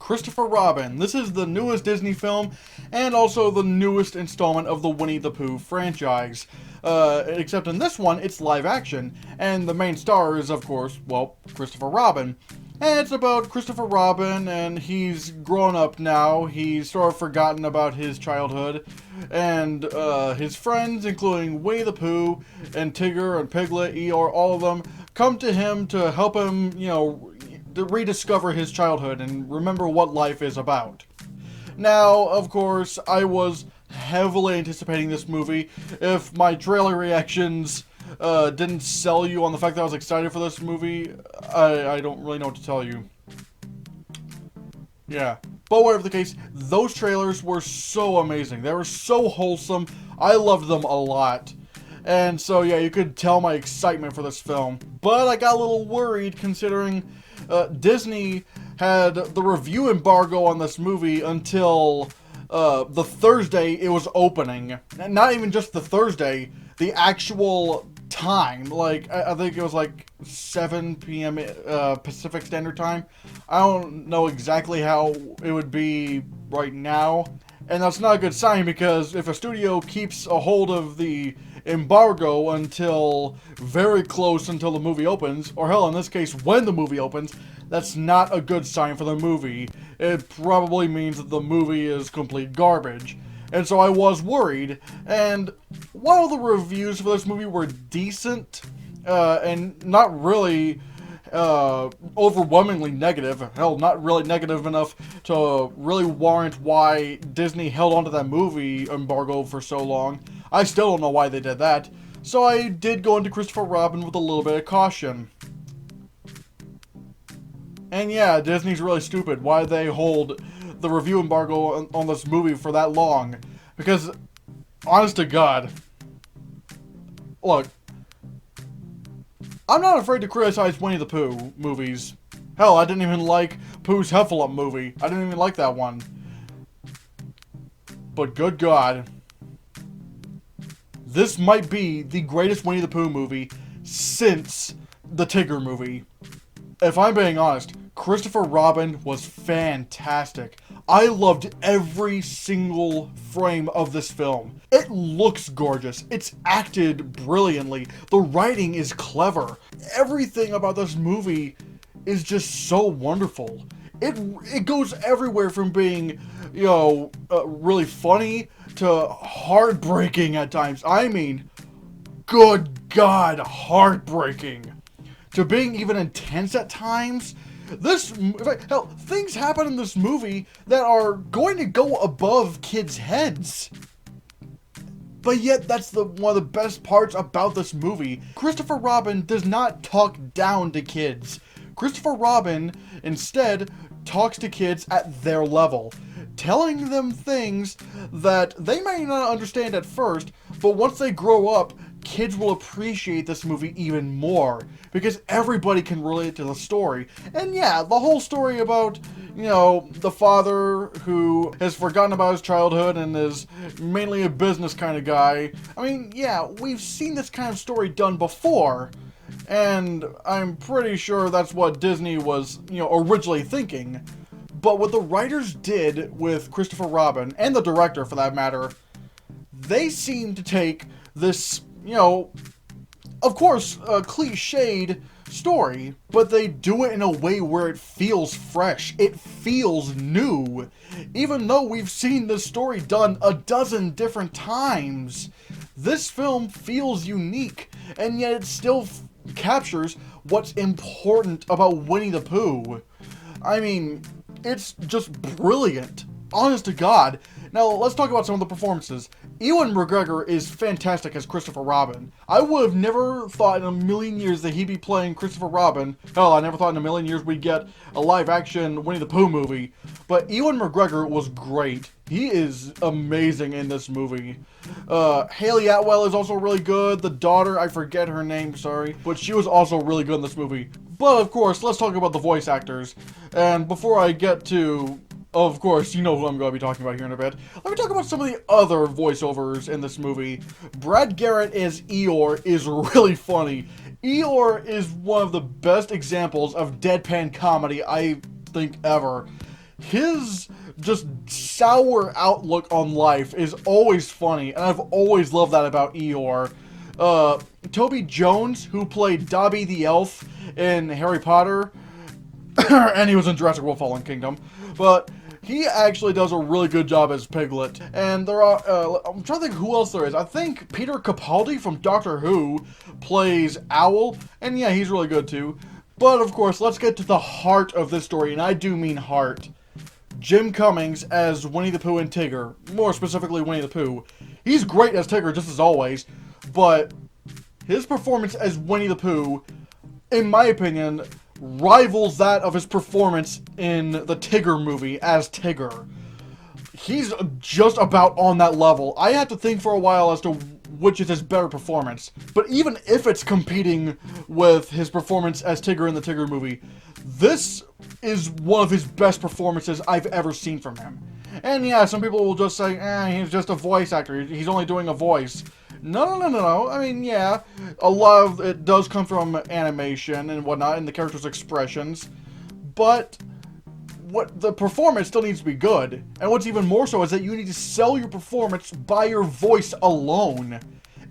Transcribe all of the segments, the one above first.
Christopher Robin. This is the newest Disney film, and also the newest installment of the Winnie the Pooh franchise. Except in this one, it's live action, and the main star is, of course, well, Christopher Robin. And it's about Christopher Robin, and he's grown up now. He's sort of forgotten about his childhood. And his friends, including Winnie the Pooh, and Tigger, and Piglet, Eeyore, all of them, come to him to help him, to rediscover his childhood and remember what life is about. Now, of course, I was heavily anticipating this movie. If my trailer reactions didn't sell you on the fact that I was excited for this movie, I don't really know what to tell you. Yeah. But whatever the case, those trailers were so amazing. They were so wholesome. I loved them a lot. And so, yeah, you could tell my excitement for this film. But I got a little worried considering Disney had the review embargo on this movie until the Thursday it was opening. And not even just the Thursday, the actual time. Like, I think it was like 7 p.m. Pacific Standard Time. I don't know exactly how it would be right now. And that's not a good sign, because if a studio keeps a hold of the embargo until very close until the movie opens, or hell, in this case, when the movie opens, that's not a good sign for the movie. It probably means that the movie is complete garbage. And so I was worried, and while the reviews for this movie were decent, and not really overwhelmingly negative, hell, not really negative enough to really warrant why Disney held onto that movie embargo for so long, I still don't know why they did that. So I did go into Christopher Robin with a little bit of caution. And yeah, Disney's really stupid. Why they hold the review embargo on this movie for that long? Because, honest to God, look, I'm not afraid to criticize Winnie the Pooh movies. Hell, I didn't even like Pooh's Heffalump movie. I didn't even like that one. But good God, this might be the greatest Winnie the Pooh movie since the Tigger movie. If I'm being honest, Christopher Robin was fantastic. I loved every single frame of this film. It looks gorgeous. It's acted brilliantly. The writing is clever. Everything about this movie is just so wonderful. It goes everywhere from being, really funny to heartbreaking at times. I mean, good God, heartbreaking. To being even intense at times. Hell, things happen in this movie that are going to go above kids' heads. But yet, that's one of the best parts about this movie. Christopher Robin does not talk down to kids. Christopher Robin, instead, talks to kids at their level, telling them things that they may not understand at first, but once they grow up, kids will appreciate this movie even more, because everybody can relate to the story. And yeah, the whole story about, the father who has forgotten about his childhood and is mainly a business kind of guy. I mean, yeah, we've seen this kind of story done before, and I'm pretty sure that's what Disney was, originally thinking. But what the writers did with Christopher Robin, and the director for that matter, they seem to take this, of course, a cliched story, but they do it in a way where it feels fresh. It feels new. Even though we've seen this story done a dozen different times, this film feels unique, and yet it still captures what's important about Winnie the Pooh. I mean, it's just brilliant. Honest to God. Now, let's talk about some of the performances. Ewan McGregor is fantastic as Christopher Robin. I would have never thought in a million years that he'd be playing Christopher Robin. Hell, I never thought in a million years we'd get a live-action Winnie the Pooh movie. But Ewan McGregor was great. He is amazing in this movie. Haley Atwell is also really good. The daughter, I forget her name, sorry. But she was also really good in this movie. But, of course, let's talk about the voice actors. And before I get to... Of course, you know who I'm going to be talking about here in a bit. Let me talk about some of the other voiceovers in this movie. Brad Garrett as Eeyore is really funny. Eeyore is one of the best examples of deadpan comedy I think ever. his just sour outlook on life is always funny, and I've always loved that about Eeyore. Toby Jones, who played Dobby the Elf in Harry Potter, and he was in Jurassic World Fallen Kingdom, but he actually does a really good job as Piglet. And there are, I'm trying to think who else there is. I think Peter Capaldi from Doctor Who plays Owl, and yeah, he's really good too. But of course, let's get to the heart of this story, and I do mean heart. Jim Cummings as Winnie the Pooh and Tigger, more specifically Winnie the Pooh. He's great as Tigger, just as always, but his performance as Winnie the Pooh, in my opinion, rivals that of his performance in the Tigger movie as Tigger. He's just about on that level. I had to think for a while as to which is his better performance, but even if it's competing with his performance as Tigger in the Tigger movie, this is one of his best performances I've ever seen from him. And yeah, some people will just say, he's just a voice actor, he's only doing a voice. No. I mean, yeah, a lot of it does come from animation and whatnot, and the character's expressions, but the performance still needs to be good. And what's even more so is that you need to sell your performance by your voice alone.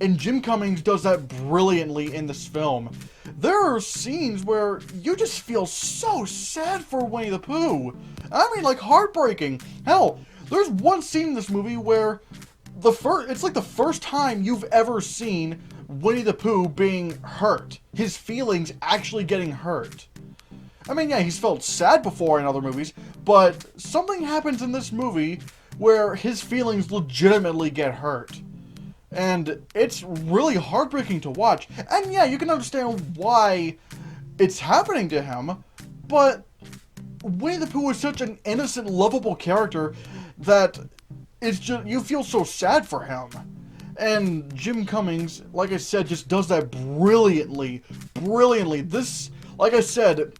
And Jim Cummings does that brilliantly in this film. There are scenes where you just feel so sad for Winnie the Pooh. I mean, like, heartbreaking. Hell, there's one scene in this movie where it's like the first time you've ever seen Winnie the Pooh being hurt. His feelings actually getting hurt. I mean, yeah, he's felt sad before in other movies, but something happens in this movie where his feelings legitimately get hurt. And it's really heartbreaking to watch. And yeah, you can understand why it's happening to him, but Winnie the Pooh is such an innocent, lovable character that it's just, you feel so sad for him. And Jim Cummings, like I said, just does that brilliantly. This, like I said,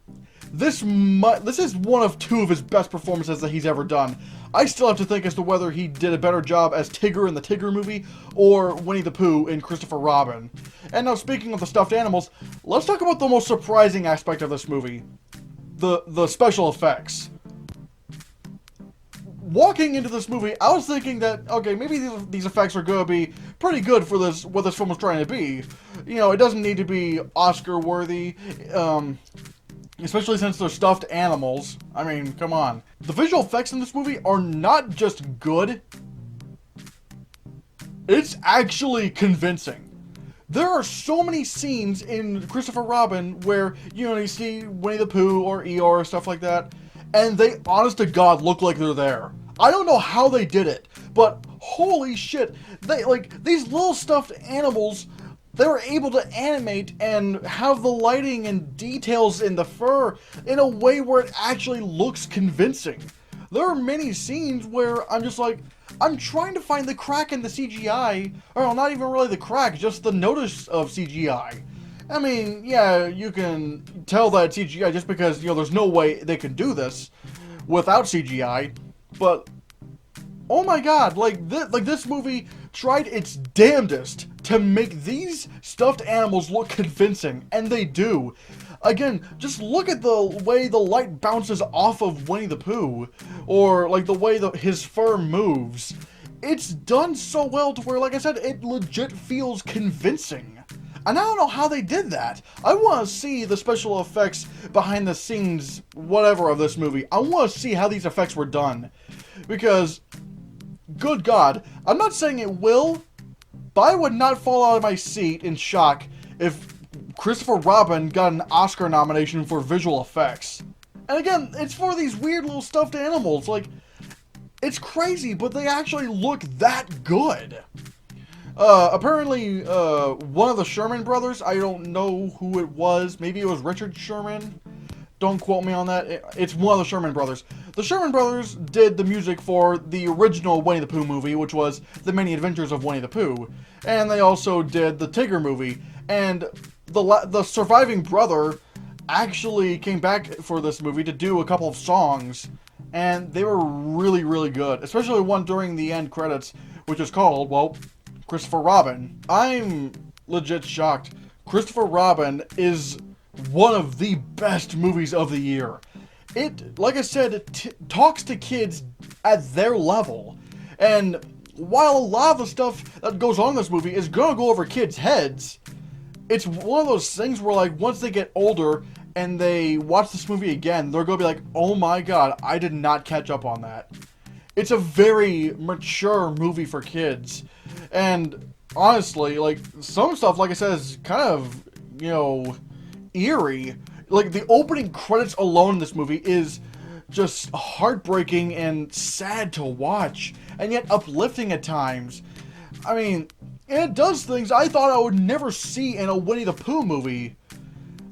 this is one of two of his best performances that he's ever done. I still have to think as to whether he did a better job as Tigger in the Tigger movie or Winnie the Pooh in Christopher Robin. And now, speaking of the stuffed animals, let's talk about the most surprising aspect of this movie. The special effects. Walking into this movie, I was thinking that, okay, maybe these effects are going to be pretty good for what this film was trying to be. You know, it doesn't need to be Oscar-worthy, especially since they're stuffed animals. I mean, come on. The visual effects in this movie are not just good, it's actually convincing. There are so many scenes in Christopher Robin where, you see Winnie the Pooh or Eeyore or stuff like that, and they, honest to God, look like they're there. I don't know how they did it, but holy shit, these little stuffed animals, they were able to animate and have the lighting and details in the fur in a way where it actually looks convincing. There are many scenes where I'm just like, I'm trying to find the crack in the CGI, or not even really the crack, just the notice of CGI. I mean, yeah, you can tell that it's CGI just because, there's no way they can do this without CGI, but oh my god, this movie tried its damnedest to make these stuffed animals look convincing, and they do. Again, just look at the way the light bounces off of Winnie the Pooh, or the way his fur moves. It's done so well to where, like I said, it legit feels convincing. And I don't know how they did that. I want to see the special effects behind the scenes, whatever, of this movie. I want to see how these effects were done. Because, good God, I'm not saying it will, but I would not fall out of my seat in shock if Christopher Robin got an Oscar nomination for visual effects. And again, it's for these weird little stuffed animals. It's crazy, but they actually look that good. Apparently, one of the Sherman brothers, I don't know who it was, maybe it was Richard Sherman, don't quote me on that, it's one of the Sherman brothers. The Sherman brothers did the music for the original Winnie the Pooh movie, which was The Many Adventures of Winnie the Pooh, and they also did the Tigger movie, and the surviving brother actually came back for this movie to do a couple of songs, and they were really, really good, especially one during the end credits, which is called, well, Christopher Robin. I'm legit shocked. Christopher Robin is one of the best movies of the year. it, like I said, it talks to kids at their level. And while a lot of the stuff that goes on in this movie is gonna go over kids' heads, it's one of those things where, like, once they get older and they watch this movie again, they're gonna be like, oh my god, I did not catch up on that. It's a very mature movie for kids. And honestly, like, some stuff, like I said, is kind of, you know, eerie. Like, the opening credits alone in this movie is just heartbreaking and sad to watch, and yet uplifting at times. I mean, it does things I thought I would never see in a Winnie the Pooh movie.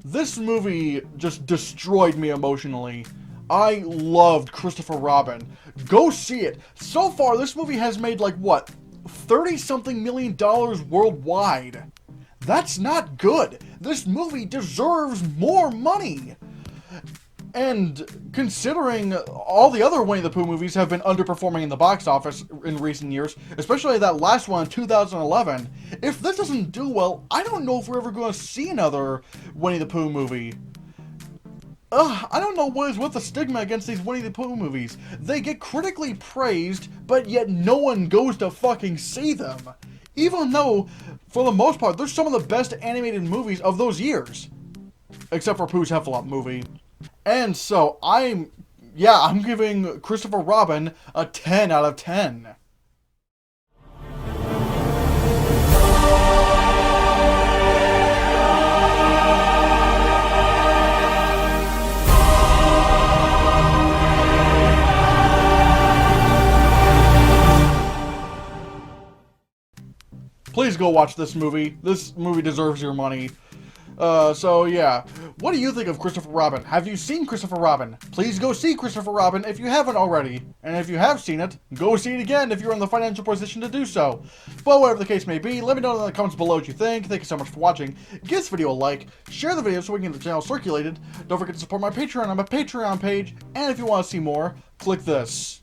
This movie just destroyed me emotionally. I loved Christopher Robin. Go see it. So far, this movie has made, like, what, $30-something million worldwide. That's not good. This movie deserves more money. And considering all the other Winnie the Pooh movies have been underperforming in the box office in recent years, especially that last one in 2011, if this doesn't do well, I don't know if we're ever going to see another Winnie the Pooh movie. I don't know what is with the stigma against these Winnie the Pooh movies. They get critically praised, but yet no one goes to fucking see them. Even though, for the most part, they're some of the best animated movies of those years. Except for Pooh's Heffalump movie. And so, I'm giving Christopher Robin a 10 out of 10. Please go watch this movie. This movie deserves your money. So yeah. What do you think of Christopher Robin? Have you seen Christopher Robin? Please go see Christopher Robin if you haven't already. And if you have seen it, go see it again if you're in the financial position to do so. But whatever the case may be, let me know in the comments below what you think. Thank you so much for watching. Give this video a like, share the video so we can get the channel circulated. Don't forget to support my Patreon on my Patreon page. And if you want to see more, click this.